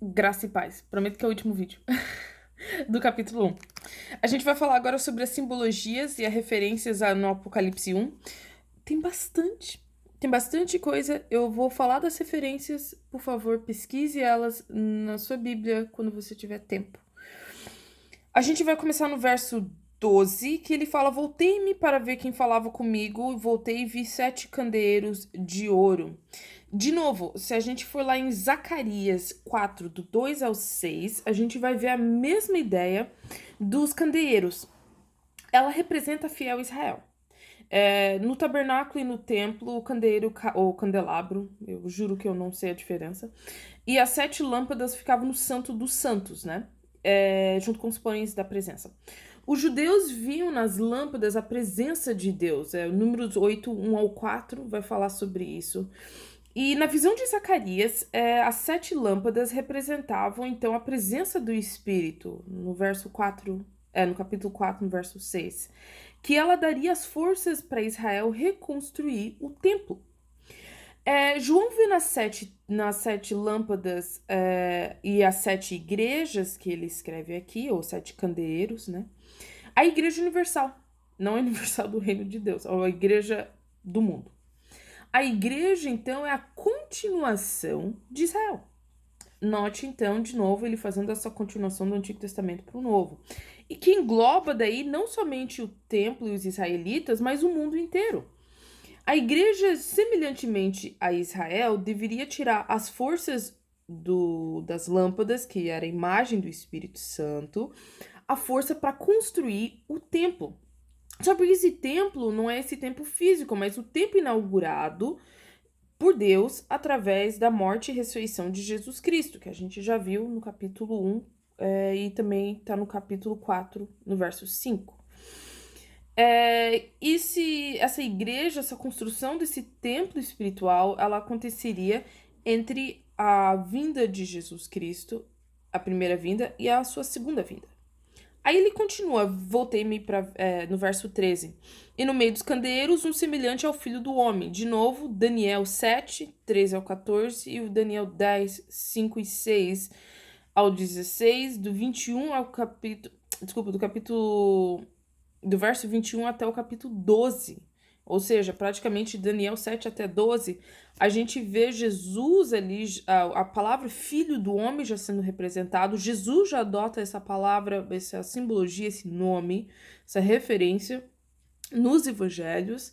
Graça e paz. Prometo que é o último vídeo do capítulo 1. A gente vai falar agora sobre as simbologias e as referências no Apocalipse 1. Tem bastante coisa. Eu vou falar das referências. Por favor, pesquise elas na sua Bíblia quando você tiver tempo. A gente vai começar no verso 12, que ele fala: Voltei-me para ver quem falava comigo, voltei e vi 7 candeeiros de ouro. De novo, se a gente for lá em Zacarias 4, do 2 ao 6, a gente vai ver a mesma ideia dos candeeiros. Ela representa a fiel Israel. No tabernáculo e no templo, o candeeiro ou candelabro, eu juro que eu não sei a diferença, e as 7 lâmpadas ficavam no Santo dos Santos, né? Junto com os pães da presença. Os judeus viam nas lâmpadas a presença de Deus. Números 8, 1 ao 4 vai falar sobre isso. E na visão de Zacarias, as 7 lâmpadas representavam então a presença do Espírito, no verso 4, no capítulo 4, no verso 6, que ela daria as forças para Israel reconstruir o templo. João vê nas sete lâmpadas e as 7 igrejas que ele escreve aqui, ou 7 candeeiros, né? A igreja universal, não a universal do reino de Deus, ou a igreja do mundo. A igreja, então, é a continuação de Israel. Note, então, de novo, ele fazendo essa continuação do Antigo Testamento para o Novo. E que engloba daí não somente o templo e os israelitas, mas o mundo inteiro. A igreja, semelhantemente a Israel, deveria tirar as forças das lâmpadas, que era a imagem do Espírito Santo, a força para construir o templo. Só porque esse templo não é esse templo físico, mas o templo inaugurado por Deus através da morte e ressurreição de Jesus Cristo, que a gente já viu no capítulo 1 e também está no capítulo 4, no verso 5. Essa igreja, essa construção desse templo espiritual, ela aconteceria entre a vinda de Jesus Cristo, a primeira vinda, e a sua segunda vinda. Aí ele continua, voltei-me no verso 13. E no meio dos candeeiros, um semelhante ao filho do homem. De novo, Daniel 7, 13 ao 14, e o Daniel 10, 5 e 6 ao 16, do 21 ao capítulo. Desculpa, do verso 21 até o capítulo 12. Ou seja, praticamente Daniel 7 até 12, a gente vê Jesus ali, a palavra filho do homem já sendo representado. Jesus já adota essa palavra, essa simbologia, esse nome, essa referência nos evangelhos.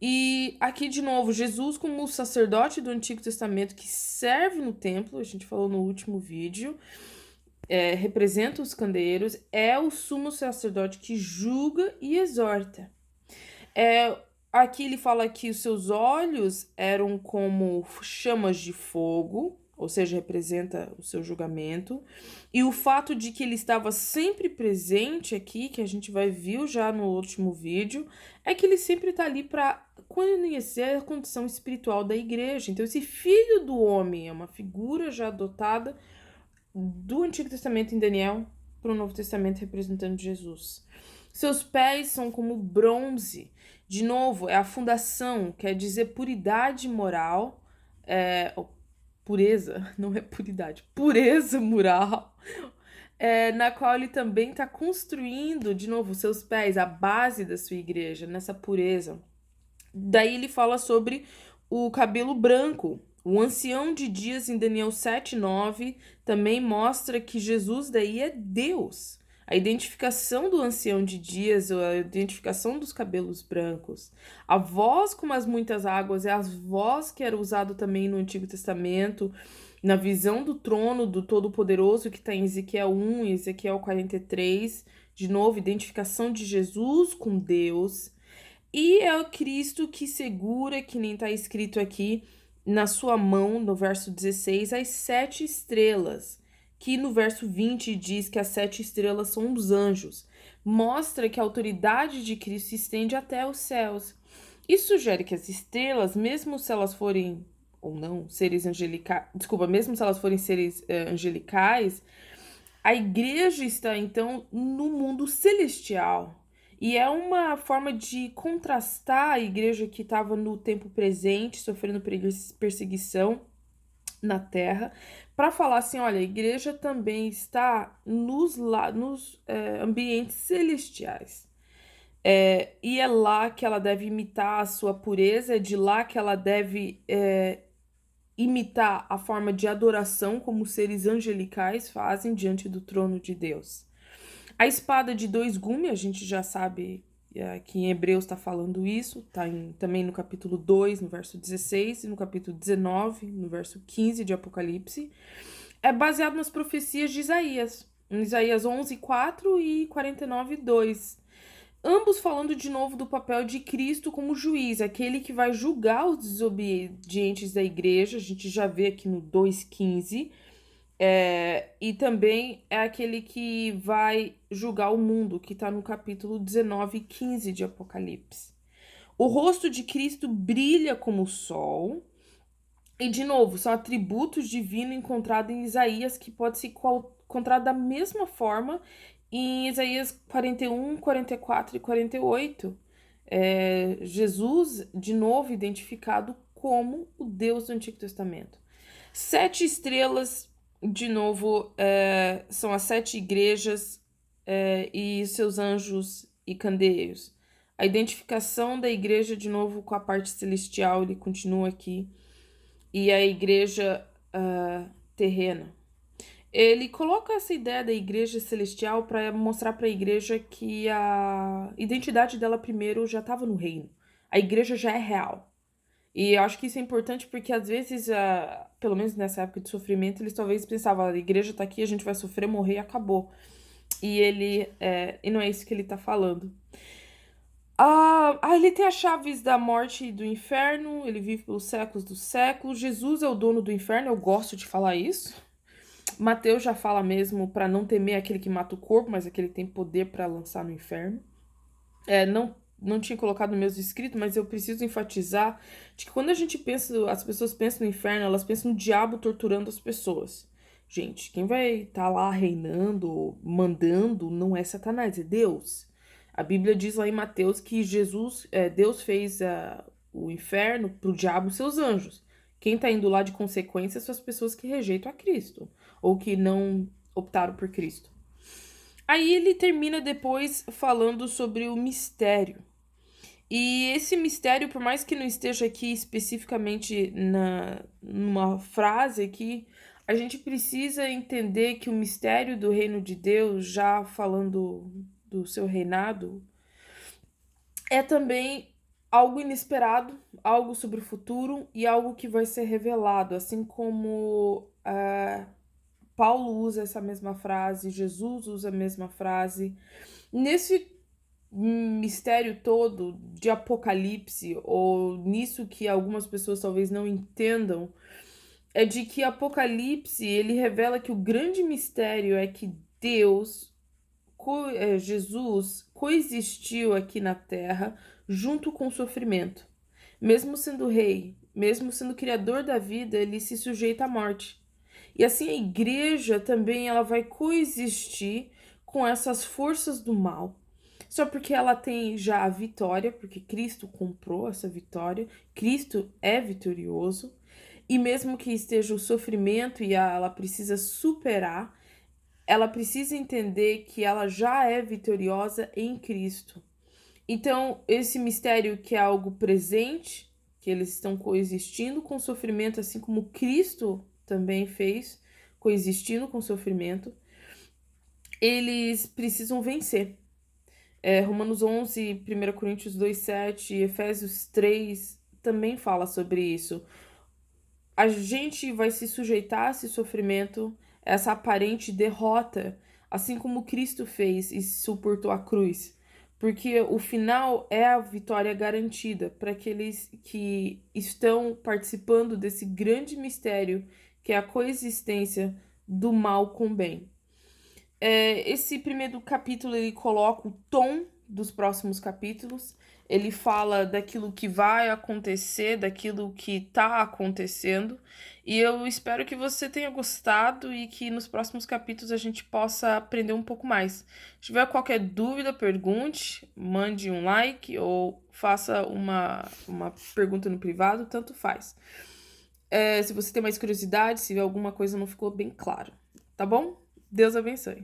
E aqui, de novo, Jesus como o sacerdote do Antigo Testamento que serve no templo, a gente falou no último vídeo, representa os candeeiros, é o sumo sacerdote que julga e exorta. Aqui ele fala que os seus olhos eram como chamas de fogo, ou seja, representa o seu julgamento. E o fato de que ele estava sempre presente aqui, que a gente vai ver já no último vídeo, é que ele sempre está ali para conhecer a condição espiritual da igreja. Então, esse filho do homem é uma figura já adotada do Antigo Testamento em Daniel para o Novo Testamento representando Jesus. Seus pés são como bronze. De novo, é a fundação, quer dizer puridade moral, pureza, não é puridade, pureza moral, na qual ele também está construindo, de novo, seus pés, a base da sua igreja, nessa pureza. Daí ele fala sobre o cabelo branco. O ancião de dias em Daniel 7:9 também mostra que Jesus daí é Deus. A identificação do ancião de dias, a identificação dos cabelos brancos. A voz como as muitas águas é a voz que era usada também no Antigo Testamento, na visão do trono do Todo-Poderoso que está em Ezequiel 1 e Ezequiel 43. De novo, identificação de Jesus com Deus. E é o Cristo que segura, que nem está escrito aqui, na sua mão, no verso 16, as 7 estrelas, que no verso 20 diz que as 7 estrelas são os anjos. Mostra que a autoridade de Cristo se estende até os céus. Isso sugere que as estrelas, mesmo se elas forem, ou não, seres angelicais, desculpa, mesmo se elas forem seres angelicais, a igreja está, então, no mundo celestial. E é uma forma de contrastar a igreja que estava no tempo presente, sofrendo perseguição, na Terra, para falar assim, olha, a igreja também está nos ambientes celestiais. E é lá que ela deve imitar a sua pureza, é de lá que ela deve imitar a forma de adoração como os seres angelicais fazem diante do trono de Deus. A espada de dois gumes, a gente já sabe que em Hebreus está falando isso, está também no capítulo 2, no verso 16, e no capítulo 19, no verso 15 de Apocalipse. É baseado nas profecias de Isaías, em Isaías 11, 4 e 49, 2. Ambos falando de novo do papel de Cristo como juiz, aquele que vai julgar os desobedientes da igreja, a gente já vê aqui no 2,15. E também é aquele que vai julgar o mundo, que está no capítulo 19 e 15 de Apocalipse. O rosto de Cristo brilha como o sol. E, de novo, são atributos divinos encontrados em Isaías, que pode ser encontrado da mesma forma em Isaías 41, 44 e 48. Jesus, de novo, identificado como o Deus do Antigo Testamento. 7 estrelas, de novo, são as 7 igrejas e seus anjos e candeeiros. A identificação da igreja, de novo, com a parte celestial, ele continua aqui. E a igreja terrena. Ele coloca essa ideia da igreja celestial para mostrar para a igreja que a identidade dela primeiro já estava no reino. A igreja já é real. E eu acho que isso é importante porque às vezes, pelo menos nessa época de sofrimento, eles talvez pensavam, a igreja está aqui, a gente vai sofrer, morrer e acabou. E não é isso que ele está falando. Ele tem as chaves da morte e do inferno, ele vive pelos séculos dos séculos. Jesus é o dono do inferno, eu gosto de falar isso. Mateus já fala mesmo para não temer aquele que mata o corpo, mas aquele que tem poder para lançar no inferno. Não tinha colocado no meus escritos, mas eu preciso enfatizar de que quando a gente pensa, as pessoas pensam no inferno, elas pensam no diabo torturando as pessoas. Gente, quem vai estar lá reinando, mandando, não é Satanás, é Deus. A Bíblia diz lá em Mateus que Deus fez o inferno para o diabo e seus anjos. Quem está indo lá de consequência são as pessoas que rejeitam a Cristo ou que não optaram por Cristo. Aí ele termina depois falando sobre o mistério. E esse mistério, por mais que não esteja aqui especificamente numa frase aqui, a gente precisa entender que o mistério do reino de Deus, já falando do seu reinado, é também algo inesperado, algo sobre o futuro e algo que vai ser revelado, assim como Paulo usa essa mesma frase, Jesus usa a mesma frase. Nesse mistério todo de Apocalipse, ou nisso que algumas pessoas talvez não entendam, é de que Apocalipse ele revela que o grande mistério é que Jesus coexistiu aqui na Terra junto com o sofrimento. Mesmo sendo rei, mesmo sendo criador da vida, ele se sujeita à morte. E assim a igreja também ela vai coexistir com essas forças do mal. Só porque ela tem já a vitória, porque Cristo comprou essa vitória, Cristo é vitorioso, e mesmo que esteja o sofrimento e ela precisa superar, ela precisa entender que ela já é vitoriosa em Cristo. Então, esse mistério que é algo presente, que eles estão coexistindo com o sofrimento, assim como Cristo também fez, coexistindo com o sofrimento, eles precisam vencer. Romanos 11, 1 Coríntios 2, 7, Efésios 3 também fala sobre isso. A gente vai se sujeitar a esse sofrimento, essa aparente derrota, assim como Cristo fez e suportou a cruz. Porque o final é a vitória garantida para aqueles que estão participando desse grande mistério que é a coexistência do mal com o bem. Esse primeiro capítulo ele coloca o tom dos próximos capítulos. Ele fala daquilo que vai acontecer, daquilo que está acontecendo. E eu espero que você tenha gostado e que nos próximos capítulos a gente possa aprender um pouco mais. Se tiver qualquer dúvida, pergunte, mande um like ou faça uma pergunta no privado, tanto faz. se você tem mais curiosidade, se alguma coisa não ficou bem claro, tá bom? Deus abençoe.